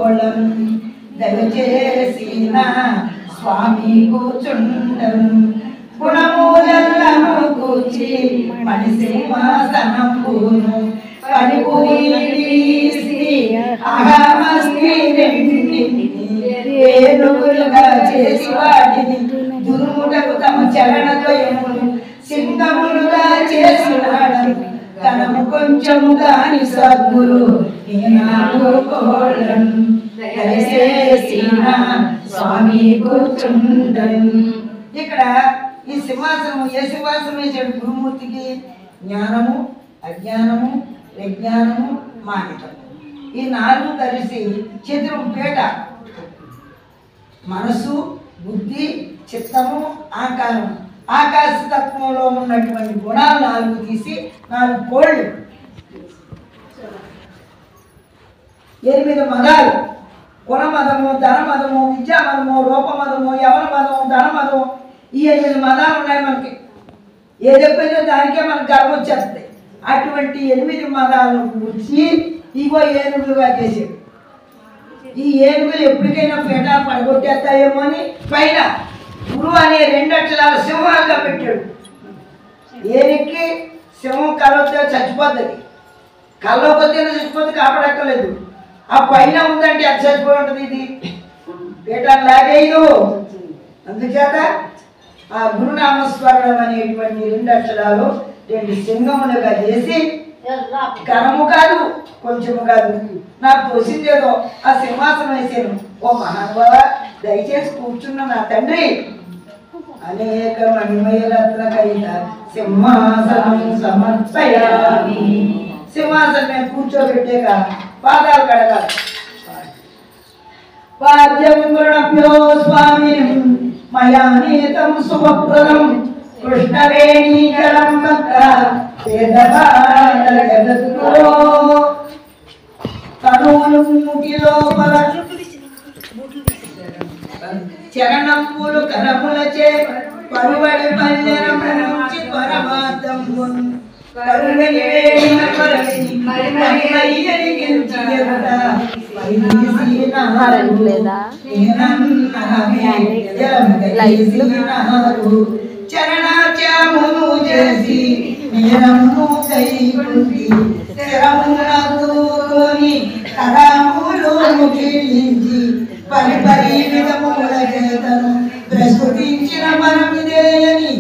కోళం దయచేసిన స్వామి కూర్చుండం గుణమూలము కూర్చి మణిసింహాసనంబును పనిపూరి అహమస్మి ఏనుగులుగా చేసి వాటిని దుర్ముటకు తమ చరణద్వయమును సింహములుగా చేసినాడు తనము కొంచెము గాని సద్గురు ఈనాడు కోళం దయచేసిన స్వామి కూర్చుండం. ఇక్కడ ఈ సింహాసనం ఏ సింహాసనం వేసాడు గురుమూర్తికి? జ్ఞానము, అజ్ఞానము, విజ్ఞానము, మానితము ఈ నాలుగు కలిసి చతురం పీట. మనసు, బుద్ధి, చిత్తము, ఆకారం. ఆకాశ తత్వంలో ఉన్నటువంటి గుణాలు నాలుగు తీసి 4 కోళ్ళు, 8 మదాలు. గుణమదము, ధనమదము, విద్యామదము, రూపమదము, యవన మదము, ధనమదము. ఈ 8 మదాలు ఉన్నాయి మనకి. ఏది ఎప్పుడైనా దానికే మనకు గర్వం వచ్చేస్తుంది. అటువంటి 8 మదాలను కూర్చి ఇగో ఏనుగులుగా చేసాడు. ఈ ఏనుగులు ఎప్పటికైనా పీఠాలు పడగొట్టేస్తాయేమో అని పైన గురు అనే 2 అక్షరాల సింహాలుగా పెట్టాడు. ఏనికి సింహం కలవతే చచ్చిపోతుంది, కలవకపోతే చచ్చిపోతే కాపాడక్కర్లేదు. ఆ పైన ఉందంటే అది చచ్చిపోయి ఉంటుంది. ఇది పీఠాలు లాగేయదు. అందుచేత ఆ గురునామస్మరణం అనేటువంటి 2 అక్షరాలు 2 సింహములుగా చేసి కరము కాదు, కొంచెము కాదు, నాకు తోసిందేదో ఆ సింహాసనం వేసాను. ఓ మహానుభావ, దయచేసి కూర్చున్న నా తండ్రి, అనేక మణిమయ రత్న కైత సింహాసనం సమర్పయామి. సింహాసనం మీద కూర్చోబెట్టాక పాదాలు కడగాలి. పాద్యం గుణభ్యో స్వామి మయా నీతం శుభప్రదం కృష్ణవేణీ జలం తనువులు ముటి లోపల చరణంబులు కరములచే పరువడి పల్లెరము నుంచి పరమార్థము చరణాచామును చేసి నేరము కైకుండి శరమునూని కరములు ముగిలించి పరిపరి విధముల చేతను ప్రస్తుతించిన మనమిదేయని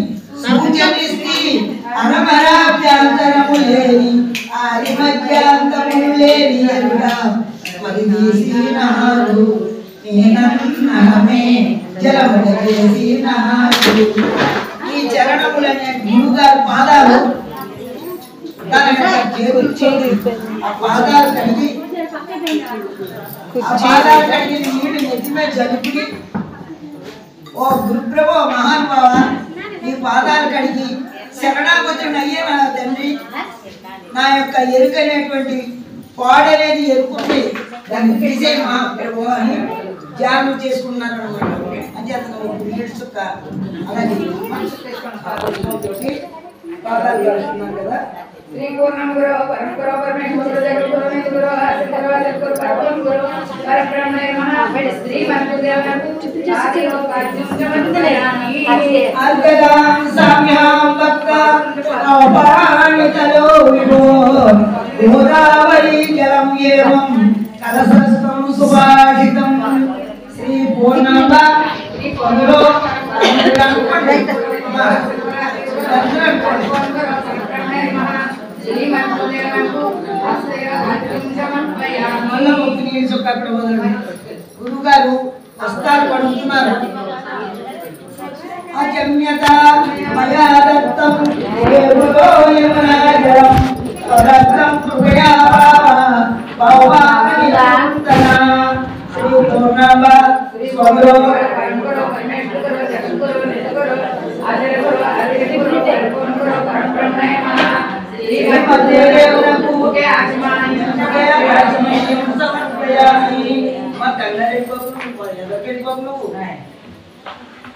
సూచనిస్తే అనమరాభ్యంతరము లేని ఆది మధ్యాంతము లేని ఎరుడా పరిదీసినాడు నేనన్నమే జలముడేసినాడు. ఈ చరణములనే గురుగారు పాదాలు ఆ పాదాలు కడిగి నీళ్ళు నెత్తిమే జలుపుకి, ఓ గురుప్రభో మహానుభావ, ఈ పాదాలు కడిగి శరణాగతుడు అయ్యే నా తండ్రి, నా యొక్క ఎరుకనేటువంటి పాడనేది ఎరుకుంది, దాన్ని తీసే మహాప్రభు అని ధ్యానం చేసుకున్నాను అనమాట. అంటే అతను చుక్క అలాగే పాదాలు కడుతున్నాను కదా. శ్రీ పూర్ణం గురు పరమ గురు పరమేశ్వర జగద్గురు గురు ఆశీర్వాద గురు పరమ గురు పరబ్రహ్మ నమః. శ్రీ మన్మదేవకు అర్గదాం సామ్యాం భక్త నవపాణితలో విభో గోదావరి జలం ఏవం కలసస్తం సుభాషితం. శ్రీ పూర్ణంబ గురు గురుగారు హస్తాలు పడుతున్నారు. అజమ్యత మయా దత్తం దేవులో యమనాజలం పరత్రం కృపయా భవాని లాంతన. శ్రీ పూర్ణంబ స్వగురు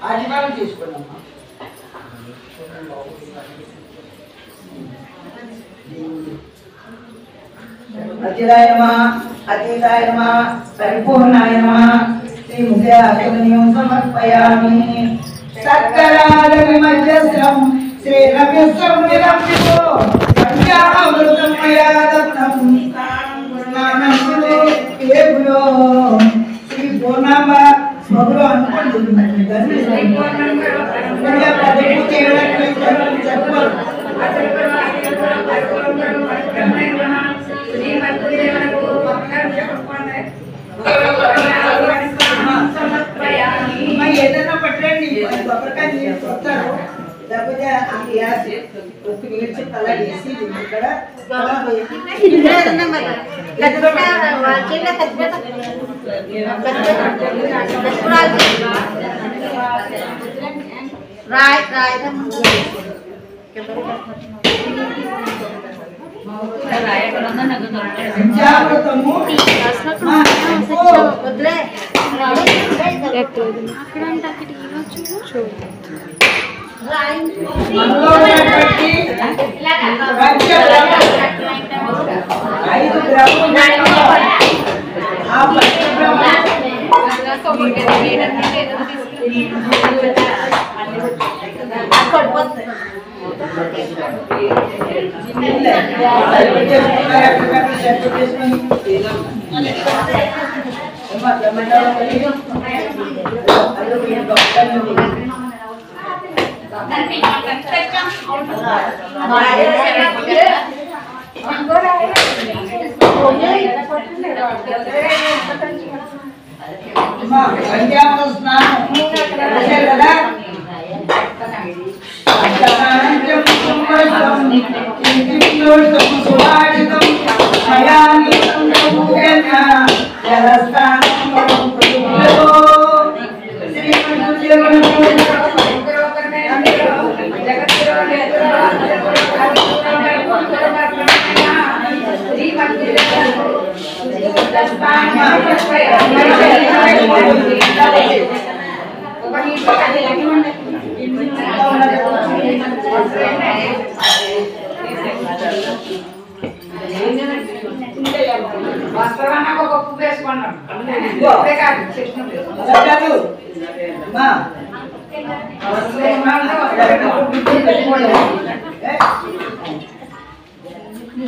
ఆజీవానం తీసుకున్నామ్మా. అఖిలాయ నమః. अतीताय नमः परिपूर्णाय नमः श्रीमुद्राशनिं समर्पयामि सक्करालविमज्जस्रं श्रीरविस्रं विलम्बितो पंचामृतं मया दत्तं पूर्णानन्दो श्री पूर्णांब मगुरु अनुकोंడి श्री पूर्णांब पुण्य पदवी చేయడం చెప్పాలి ఏదైనా పట్టండి కొబ్బరికాయ నీళ్ళు కొడతారు లేకపోతే ఒక నీళ్ళు చెప్పి అలా వేసి ఇక్కడ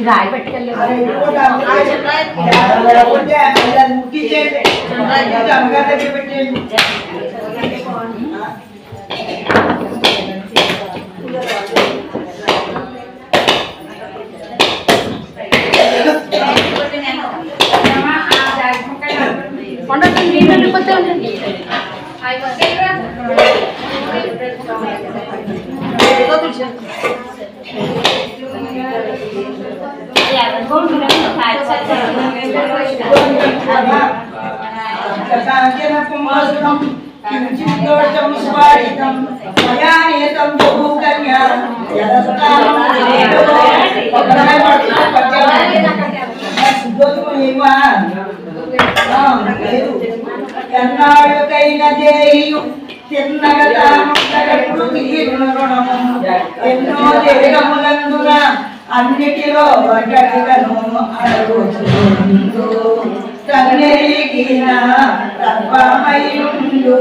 రాయి పట్టుకెళ్ళి అన్నిటిలో వడ్డను అడుగుతుందో కన్నెరిగిన తత్వమయుండు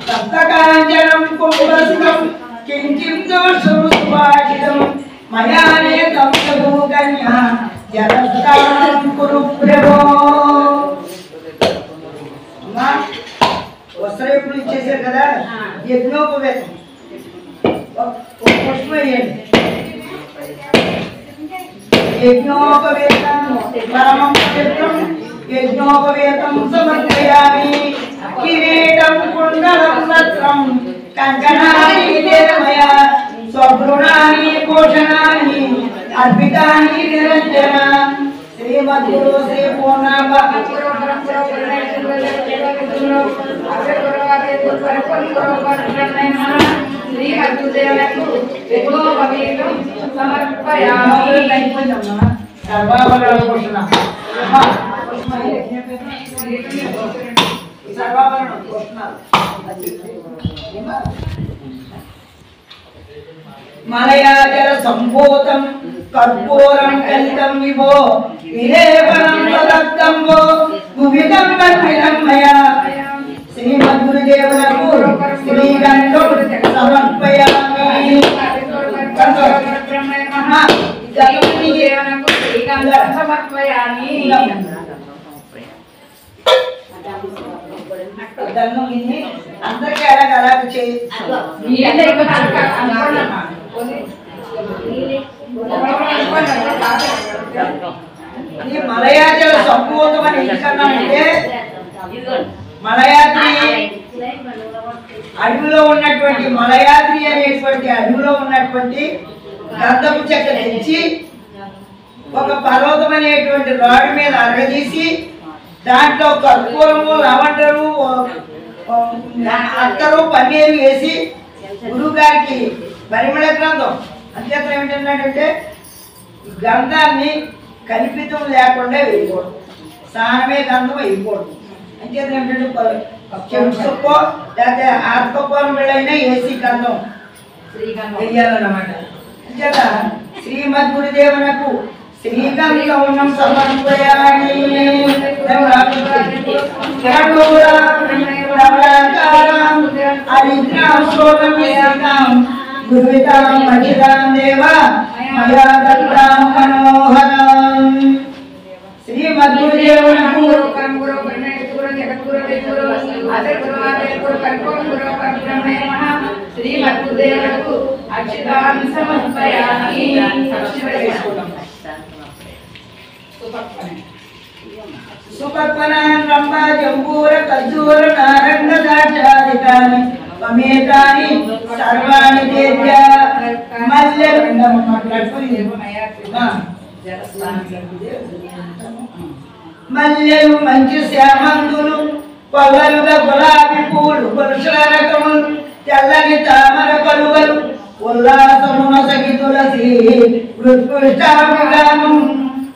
సప్తకాంజనం కుంభస్తం కించితో సుభాషితం మయానే కంసభూ కన్యా జలస్థానం కురు ప్రభో. వస్త్రయుక్తులు ఇచ్చేసారు కదా, యజ్ఞోపవేతం పుష్పం వేయండి. యజ్ఞోపవేతం పరమం పవిత్రం యజ్ఞోపవేతం సమర్పయామి. కిరీటం కుండలం వస్త్రం కంకణాని దేవయ స్వగృహాని పోషణాని अर्पितानि निरंजन श्रीमद्गुरु श्री पूर्णांब मलयाजल संभूतं कर्पूरं कलितं विभो विलेपनं तदक्तंबो गुविदं कर्पितं मया श्रीमद्गुरुदेवनकु श्रीगंधं समर्पयामि दन्नु इन्नी अंदर के अलग अलग चीज ये मलयाजल संपूर्णमని ఎందుకన్నానంటే మలయాద్రి అడవిలో ఉన్నటువంటి మలయాద్రి అనేటువంటి అడవిలో ఉన్నటువంటి గంధపు చెక్క తెచ్చి ఒక పర్వతం అనేటువంటి రాడ్ మీద అరగదీసి దాంట్లో కర్పూరము లవండరు అత్తరు పన్నీరు వేసి గురువు గారికి పరిమళ గ్రంథం అంచేతం ఏమిటంటే గంధాన్ని కల్పితం లేకుండా వేయకూడదు స్నానమే గంధం వేయకూడదు అంచేతం ఏమిటంటే చెడుసుకో లేకపోతే ఆత్మకోరం వెళ్ళైనా వేసి గంధం వేయాలన్నమాట అంచేత శ్రీమద్ గురుదేవునకు శ్రీగంధం సమర్పయామి गुरुवितां मजितां देवा मया दत्तां मनोहरं श्रीमद्गुरुदेवनकु गुरु गुरु जगद्गुरु गुरु आदर गुरु आदर गुरु कर्पूर गुरु परब्रह्मे नमः श्रीमद्गुरुदेवनकु अक्षतां समर्पयामि सुपक्वनां रम्भा जम्बूर खजूर नारंग दाक्षादिकानि पमेतानि सर्वाणि देव्य मल्यलु मंचु श्यामंगुलु पल्लरुगा गुलाबी पूलु पुरुषुల రకములు తెల్లని తామర కలువలు ఉల్లాసమున సగి తులసి వృత్పుష్టాముగాను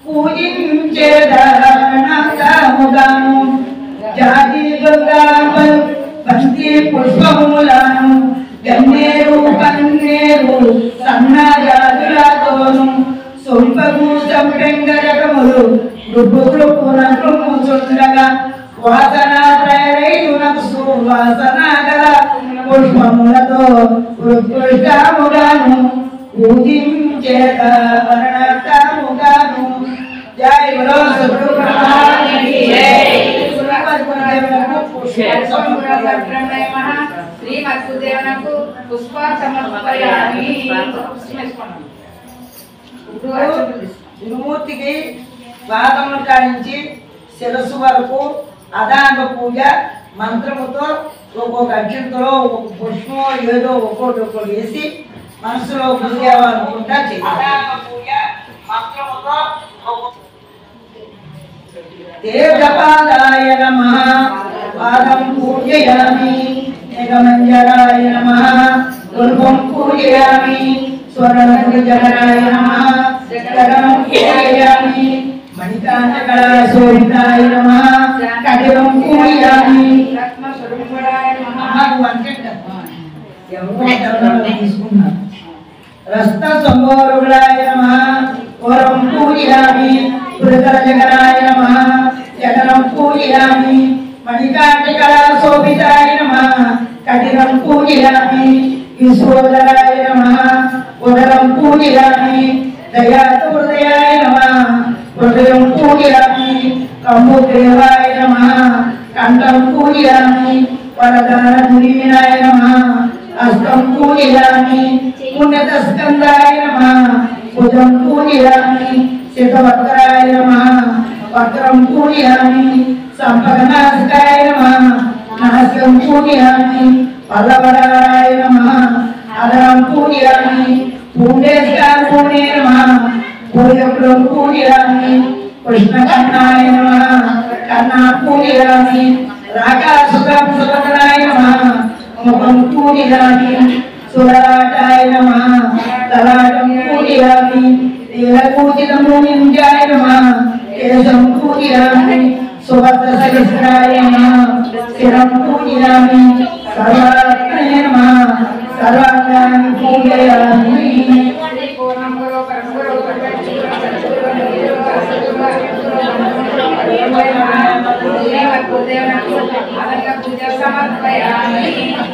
పూజించేదానముగాను జాతి గంగాపలు బంతి పుష్పములను గన్నేరు కన్నేరు సన్నజాతులతోను సొంపగు సంపెంగరకములు రుపురుపునరుముచుండగా వాసనాత్రయరైతునకు సువాసనగల పుష్పములతో పుష్పముగాను పూజించేదా వర్ణకముగాను జై బలో సద్గురు మహారాజుకి జై శ్రీమద్గురుదేవునకు పుష్ప సమర్పయామి గురుమూర్తికి పాదముల కానించి శిరస్సు వరకు అదాంగ పూజ మంత్రముతో ఒక్కొక్క అక్షంతో ఒక్కొక్క పుష్పం ఏదో ఒక్కొక్కటి వేసి మనసులో గురుదేవాలనుకుంటా దేవపాదాయ నమః పాదం పూజయామి ఏకమంజరాయ నమః గురుం పూజయామి స్వర్ణగురుజరాయ నమః జగరం పూజయామి మణికాంతకళా శోభితాయ నమః కటిరం పూజయామి రత్నస్వరూపాయ నమః रस्त संभोरुलाय नमः ओरं पूजयामि पुरकरजगराय नमः जगरं पूजयामि मणिकांतिकला शोभिताय नमः कटिरं पूजयामि विश्वोदराय नमः उदरं पूजयामि दयातुर्दयाय नमः हृदयं पूजयामि कम्बुदेवाय नमः कंठं पूजयामि वरदानधुरीणाय नमः अस्तं पूजयामि पुण्यतस्कंदाय नमः भुजं पूजयामि सिद्धवक्त्राय नमः वक्त्रं पूजयामि संपदनाशकाय नमः नास्यं पूजयामि पल्लवराय नमः अधरं पूजयामि पुण्यस्काय नमः पूजयामि कृष्णकर्णाय नमः कर्णा पूजयामि राकासुरं सुभद्राय नमः मुखं पूजयामि सुराटाय नमः ललाटं पूजयामि नीलपूजितं मुनिञ्जाय नमः केशं पूजयामि सुभद्रसहस्राय नमः शिरं पूजयामि सर्वात्मने नमः सर्वाङ्गानि पूजयामि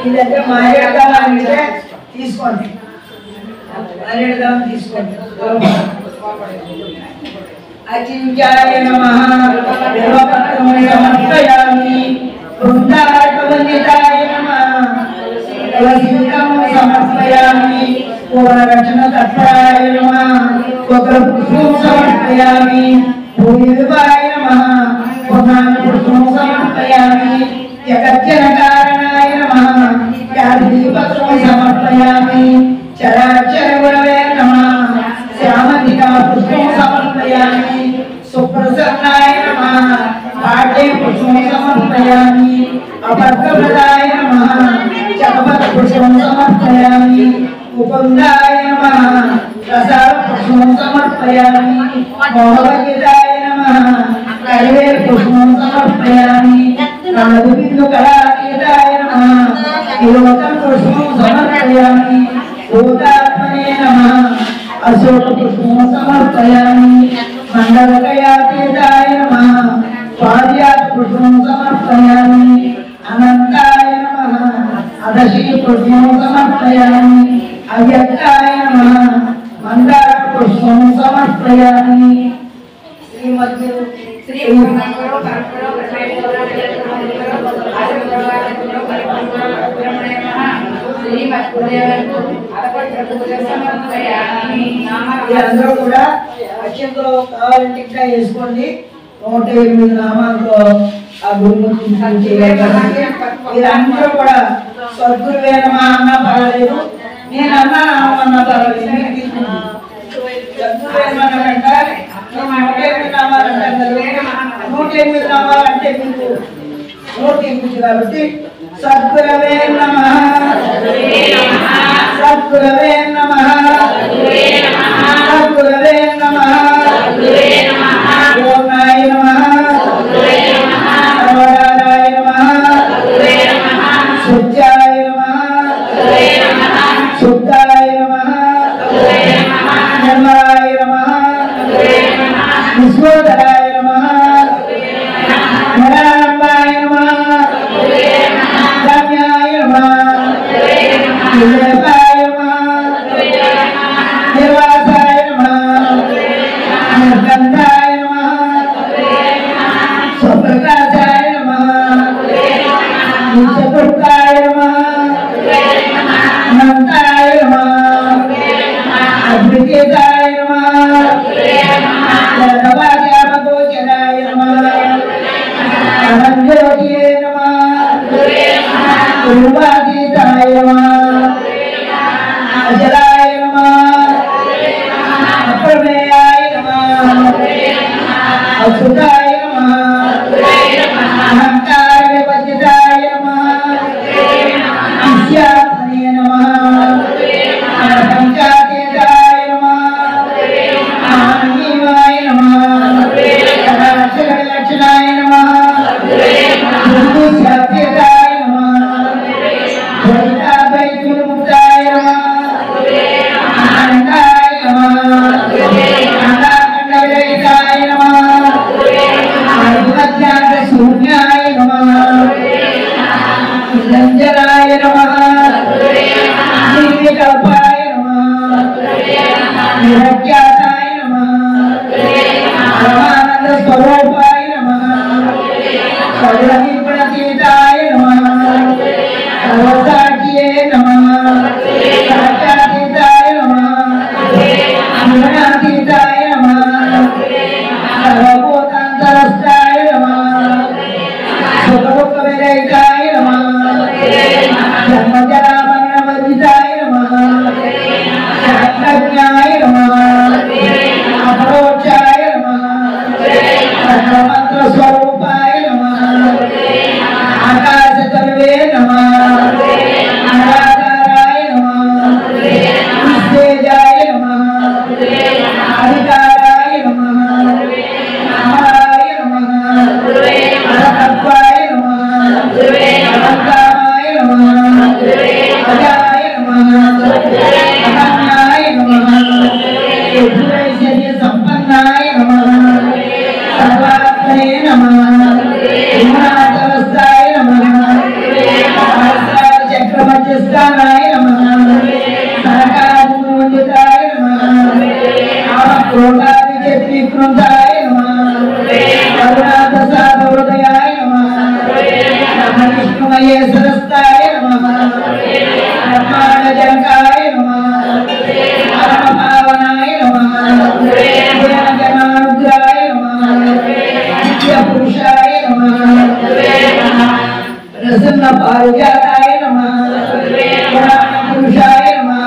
ఇదంటే మారేడుదలం అంటే తీసుకోండి మారేడుదలం తీసుకోండి అచించాయ నమః దేవపత్రం సమర్పయామి బృందార్కవందితాయ నమః తులసీకం సమర్పయామి పూర్వరక్షణ తత్పరాయ నమః వక్రపుష్పం సమర్పయామి భూమివాయ నమః పుష్పం సమర్పయామి జగజ్జనకారణాయ నమః యాదీపత్రం సమర్పయామి చరాచర గురవే నమః శ్యామధికా పుష్పం సమర్పయామి సుప్రసన్నాయ నమః పాఠే పుష్పం సమర్పయామి అపర్గప్రదాయ నమః చకపత పుష్పం సమర్పయామి ముకుందాయ నమః రసాల పుష్పం సమర్పయామి మోహవగితాయ నమః కరివే పుష్పం సమర్పయామి నాలుగు కళాతీతాయ నమః విలోకం పుష్పం సమర్పయామి భూతాత్మనే నమః అశోక పుష్పం సమర్పయామి మండలకయాతీతాయ నమః పాద్యాత్ పుష్పం సమర్పయామి అనంతాయ నమః అదశీ పుష్పం సమర్పయామి అవ్యక్తాయ నమః మందార పుష్పం సమర్పయామి శ్రీమద్గురు శ్రీ అందరూ కూడా అక్షంతో కావాలంటే ఇంకా వేసుకోండి 108 నామాలతో ఆ గురుమూర్తి చేయాలి మీరందరూ కూడా సద్గురువే నమః అన్నా పర్వాలేదు నేను అన్నా అన్నా పర్వాలేదు మీరు తీసుకుంటాను సద్గురువే నమః అంటే 108 నామాలు అంటారు 108 నామాలు అంటే మీకు నోటింపు కాబట్టి సద్గురవే నమః సద్గురవే నమః సద్గురవే నమః ఓంకాయ నమః సర్వదాయ నమః శుద్ధాయ నమః శుద్ధాయ నమః నిర్మలాయ నమః విశ్వోదరాయ నమః నిరాళంబాయ నమః రమ్యాయ నమః నిర్భయాయ నమః నిర్వాసాయ నమః నిర్గంధాయ నమః స్వప్రకాశాయ నమః నిత్యదుర్గాయ నమః అనంతాయ నమః అద్వితీయాయ నమః జగవాద్యాపగోచరాయ నమః అనంజ్యోతియే నమః గురువాతీతాయ నమః అజలాయ నమః అప్రమేయాయ నమః అచ్యుతాయ నమః అహంకార విపజితాయ నమః విద్యాత్మనే నమః పంచాతీతాయ నమః ఆనందీవాయ నమః అక్షర లక్షణాయ నమః సత్యతాయ నమః ద్వైతాద్వైతముక్తాయ నమః ఆనందాయ నమః ఆనందవిరహితాయ నమః ఆదిమధ్యాంత శూన్యాయ నమః నిరంజనాయ నమః నిర్వికల్పాయ నమః నిరజ్ఞాతాయ నమః పరమానంద స్వరూపాయ నమః సర్వనిపుణతీతాయ నమః సర్వసాక్షియే నమః సాక్షాతీతాయ నమః గుణాతీతాయ నమః సర్వభూతాంతరస్థాయ నమః సుఖదుఃఖ విరహితాయ నమః జన్మజరామరణవర్జితాయ నమః శాస్త్రజ్ఞాయ నమః పారిజాతాయ నమః పురుషాయ నమః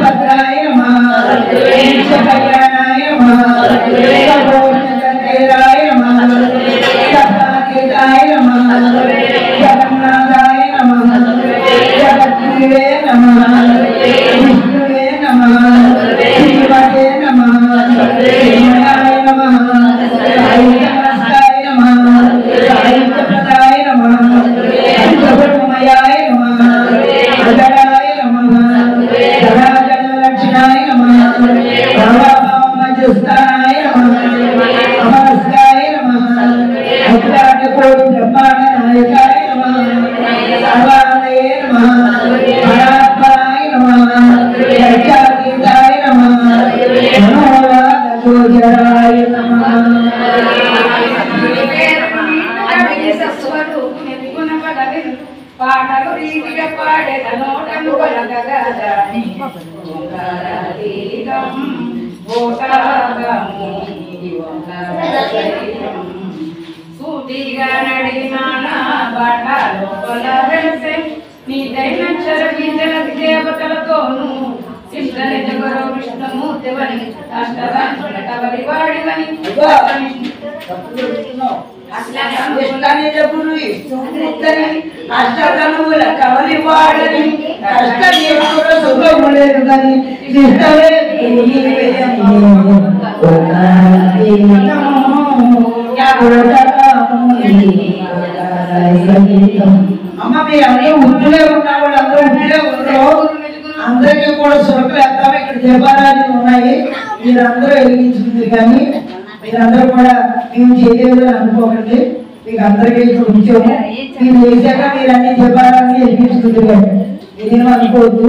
భద్రాయ నమః కళ్యాణాయ నమః కైరాయ నమః సప్తాకేతాయ నమః జగన్నాథాయ నమః జగద్గురువే నమః విష్ణువే నమః శివాయ నమః శివాయ నమః సాయినాథాయ నమః సాయిప్రదాయ నమః సుబ్రహ్మణ్యాయ నమః అజరాయ నమః సదాజనలక్షణాయ నమః భవమజస్థాయ నమః అమరస్కాయ నమః అఖిలాండకోటి బ్రహ్మాండ నాయకాయ నమః సర్వాలయ నమః పరాత్పరాయ నమః సత్యాతీతాయ నమః మనోవాదగోచరాయ నమః పాటలు రీతిగా పాడేద నోటను కొలగగదాని ఓంకారాతీతం ఓంకారము ఓంకారసహితం సూటిగా నడినాన బాటలో కొలవెలసే నీదైన చరవిందల దేవతలతోను సింధని జగరో విష్ణుమూర్తివని అష్టదాని వాడివని అష్టముల కవలి వాడని కష్టదేవుల శుభములేదు కానీ అమ్మ మీరు అందరూ ఉద్దులే ఉన్న వాళ్ళందరూ ఉద్దులే ఉన్నారు అందరికీ కూడా సురకులు వేస్తాము ఇక్కడ దీపారాలు ఉన్నాయి మీరందరూ వెలిగించింది కానీ మీరందరూ కూడా మేము చేయలేదు అనుకోకండి మీకు అందరికీ చూపించాము మీరు వేసాక మీరు అన్ని దీపారాన్ని వెలిగించుకుంది ఇదేమో అనుకోవద్దు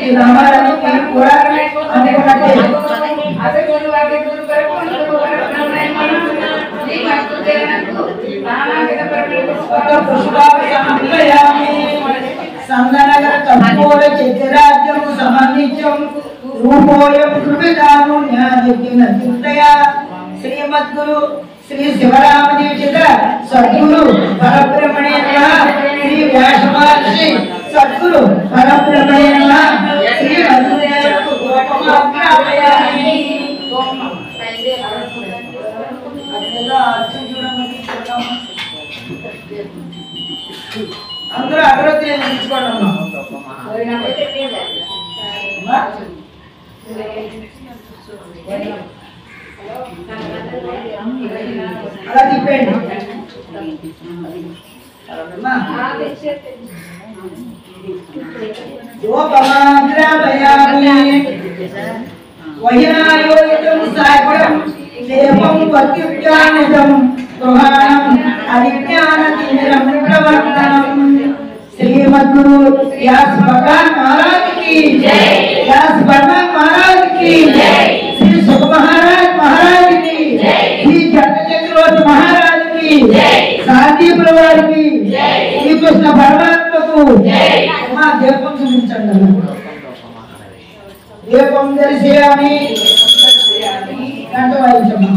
ఈ నామాలన్నీ మీరు కూడా అనుకున్నట్టే సంగనగర కర్పూర చతురాజ్యము సమన్విత్యం రూపోయం కృపిదాముణ్యాదిత్యన చింతయ శ్రీమద్గురు శ్రీ శివరామదీక్షిత సద్గురు పరబ్రహ్మణే నమః శ్రీ వ్యాసమహర్షి సద్గురు పరబ్రహ్మణే నమః శ్రీ మధుదేవకు గోపమాగ్రాపయామి అందరూ అభివృద్ధి తీసుకోండి అలా తిప్పండి వహినాయోగితం సాగరం దేవం వత్యుజ్ఞానిజం గృహాణం అవిజ్ఞానతిమిరం ప్రవర్తనం శ్రీమద్గురు వ్యాస భగవాన్ మహారాజ్ కి జై వ్యాస భగవాన్ మహారాజ్ కి జై శ్రీ సుఖ మహారాజ్ మహారాజ్ కి జై శ్రీ చక్రవర్తి మహారాజ్ కి జై శాంతి ప్రవార్ కి జై శ్రీ కృష్ణ పరమాత్మకు జై మా దీపం చూపించండి దీపం దర్శయామి గంట వాయించమ్మా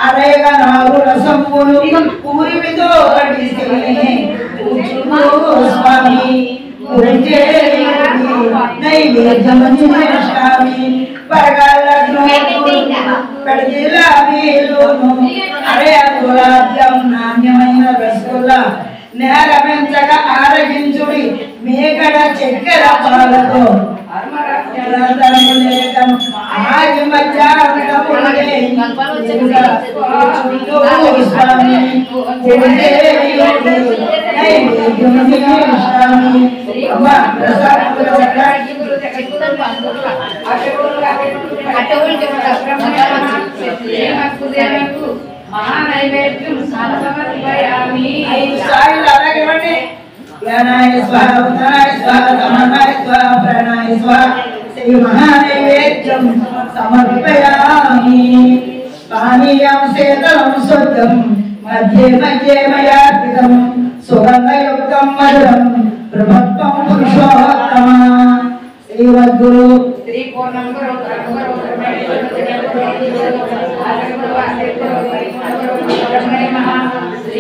అరేగా నాగు రసములు పూరిమితో స్వామి నైవేద్యమి పరగాల అరే గులాబ్జాం నాణ్యమైన రసగుల్లా నేరమెంచగా ఆరగించుడి మేకడ చక్కెర పాలతో మహానైవేద్యం సమర్పయామి. ज्ञानाय स्वाहा उदानाय स्वाहा समानाय स्वाहा प्राणाय स्वाहा श्री महानैवेद्यं समर्पयामि पानीयं शीतलं शुद्धं मध्ये मध्ये मया पितं सुगन्धयुक्तं मधुरं प्रभक्तं पुरुषोत्तम श्रीमद्गुरु श्री पूर्णं गुरु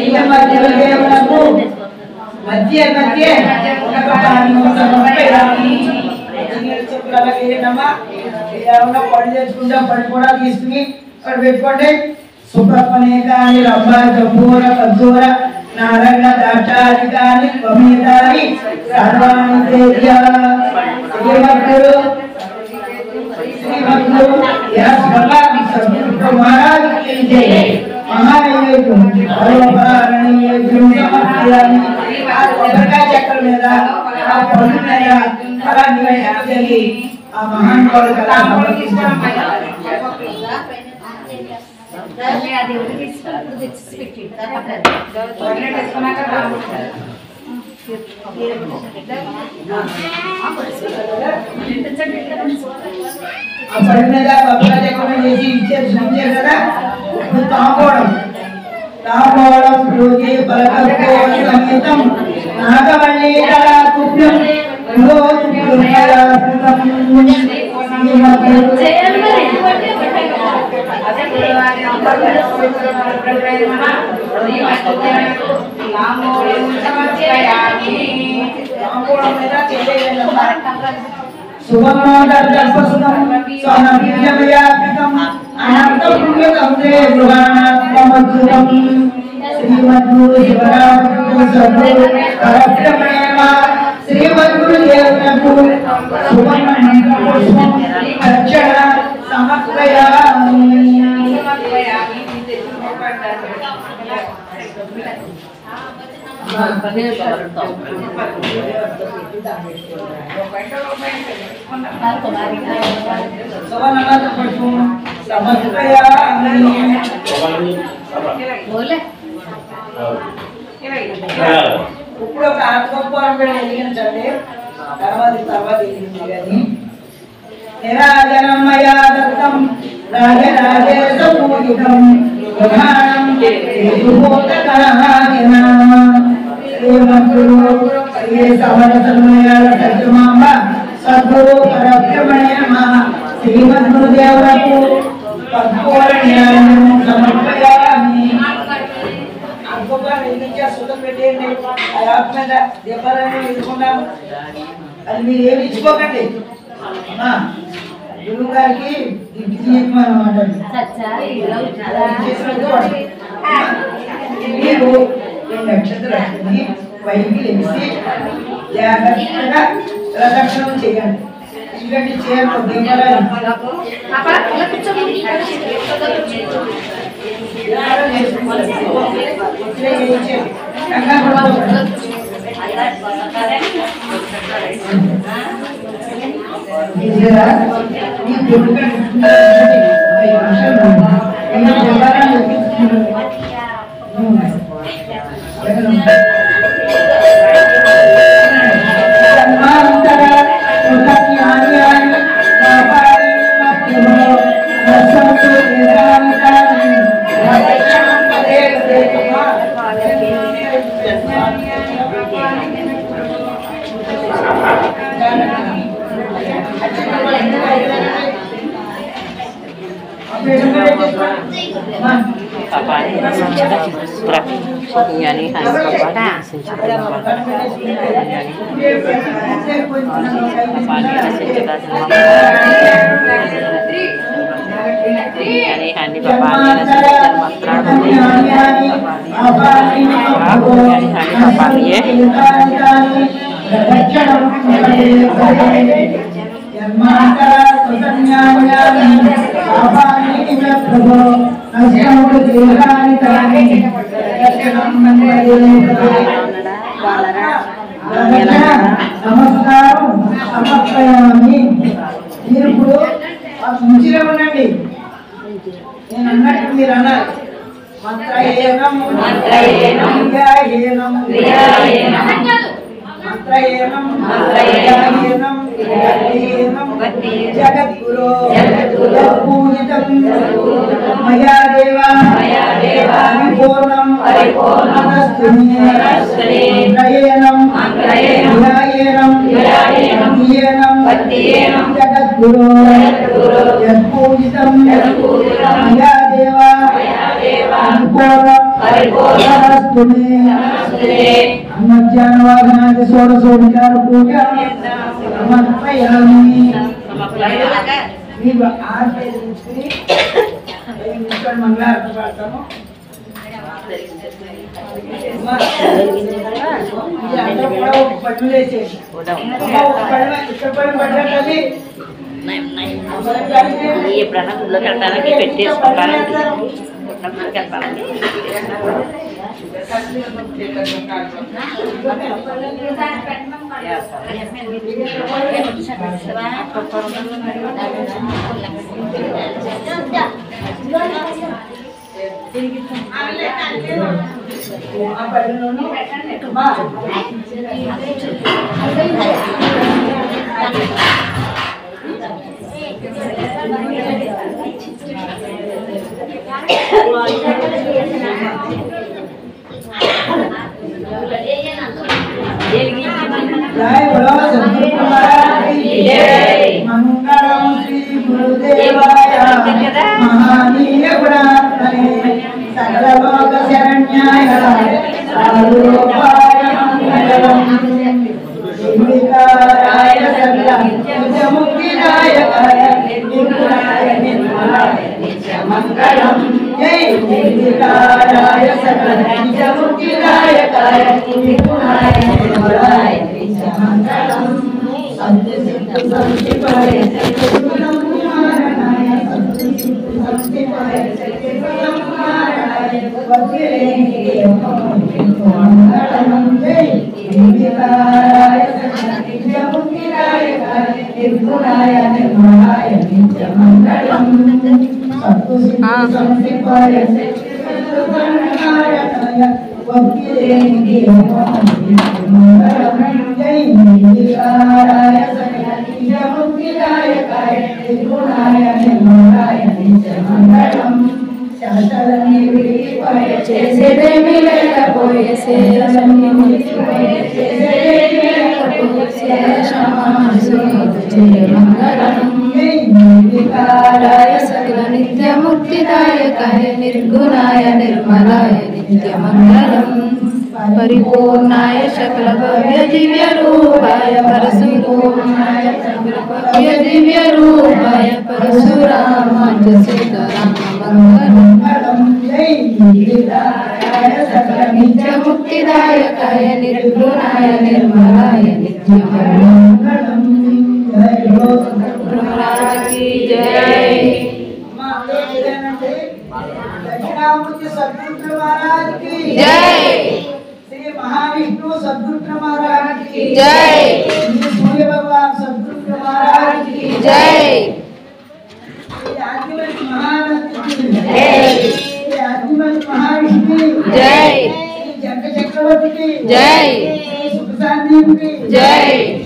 श्रीमद्गुरुदेवनकु मध्य मध्य पड़ा తీసుకుని అక్కడ పెట్టుకోండి సుబ్రహ్మణ్య గాని రంభ జంబూర కజ్జూర నారాయణ దాటాది గాని కమీదాని సర్వాణి దేవ్య శ్రీమద్గురు వ్యాస భగవాన్ సద్గురు మహారాజ్ की जय महानैवेद्యం పరమపరాయణీయం సమర్పయామి కొబ్బరికాయ చక్కెర మీద ఆ పొడి మీద అలా నివేదన చేసి ఆ మహానుభావుడు కళా సమర్పిస్తాం. ఆ పొడి మీద కొబ్బరికాయ చక్కెర చేసి ఇచ్చారు కదా తాంబూలం తాంబూలం పూజి పలకర్పో సంగీతం నాగవల్లి కళాకుప్యం సువర్ణోదర్శనం స్వనమయాపితం అనంతపుణ్యతం తే గృహాణాత్మమద్భుతం శ్రీమద్గురు శివరామ సద్గురు పరబ్రహ్మ శ్రీమద్గురు దేవనకు సువర్ణ మంత్రపుష్పం దక్షిణ సమర్పయామి. ఇప్పుడు ఒక ఆత్మపూర్వం వెలిగించండి తర్వాత కానీ నిరాజనమయా దత్తం రాజరాజేశ పూజితం ప్రధానం శ్రీమద్గురు శ్రీ సమరసన్మయాల సత్యమాంబ సద్గురు పరబ్రహ్మణ్య శ్రీమద్గురుదేవులకు పద్మూల న్యాయం సమర్పయామి. సుతం పెట్టేయండి ఆ యాప్ మీద దీపాలని ఎదుర్కొన్నాము. అది మీరు ఏమి ఇచ్చుకోకండి గురువు గారికి ఇంటి చేయమన్నమాట. మీరు నక్షత్రాన్ని పైకి లేచి జాగ్రత్తగా ప్రదక్షిణం చేయండి. ఎందుకంటే చేయరు దీపాలని నమస్కారం సమర్పయామి. మీరు ఇప్పుడు ముంచిలో ఉండండి. నేను అన్నట్టు మీరు అన్నారు. మంత్రయేనం క్రియాయేనం మంత్రయేనం జగద్గురో పూజితం మయా దేవా పరిపూర్ణం మంత్రయేనం క్రియాయేనం జగద్గురో పూజితం మయా దేవా అన్నజ్ఞానవాదనాది షోడశోపచార పూజ సమర్పయామి. మీకు ఆర్తి తీసుకుని మంగళారతి పాడతాము. పళ్ళు వేసేసి ఎప్పుడన్నా గుళ్ళోకి వెళ్తానికి పెట్టేసుకుంటానండి. గుళ్ళోకి వెళ్తానండి. जय बोलो सद्गुरु महाराज की जय। मंगलम श्री गुरुदेवाय महानीय गुणात्मने सकल लोक शरण्याय साधुरूपाय मंगलम निर्विकाराय सकल नित्य मुक्तिदायकाय निर्गुणाय निर्मलाय नित्य मंगलम जय निर्विकाराय सकल नित्य मुक्तिदायकाय निर्गुणाय निर्मलाय मंगलम संत संतिपाय सद्गुरुनाम नारायणाय संत संतिपाय सद्गुरुनाम नारायणाय वज्रेन्द्रिय मंगलम जय निर्विकाराय नित्य मुक्तिदायकाय निर्गुणाय निर्मलाय नित्य मंगलम संत संतिपाय सद्गुरुनाम नारायणाय वज्रेन्द्रिय मंगलम जय निर्विकाराय नित्य मुक्तिदायकाय निर्गुणाय निर्मलाय नित्य मंगलम శాసలని విడిపోయ చేసేదేమి లేకపోయే శేషము చేసేదేమి లేకపోయే శేషమాసు మంగళం నిర్వికారాయ సకల నిత్య ముక్తిదాయకాయ నిర్గుణాయ నిర్మలాయ నిత్య మంగళం పరిపూర్ణాయ సకల భవ్య దివ్య రూపాయ పరశురామాయ భవ్య దివ్య రూపాయ పరశురామాయ సీతారామ మంగళం జై నిర్వికారాయ సకల నిత్య ముక్తిదాయకాయ నిర్గుణాయ నిర్మలాయ నిత్య మంగళం జై महाराज की जय। दक्षिणामूर्ति सद्गुरु महाराज की जय। श्री महाविष्णु सद्गुरु महाराज की जय। सूर्य भगवान सद्गुरु महाराज की जय। आदिवत महाराज की जय। आदिवत महाविष्णु जय। जग चक्रवर्ती की जय। सुखशांति की जय।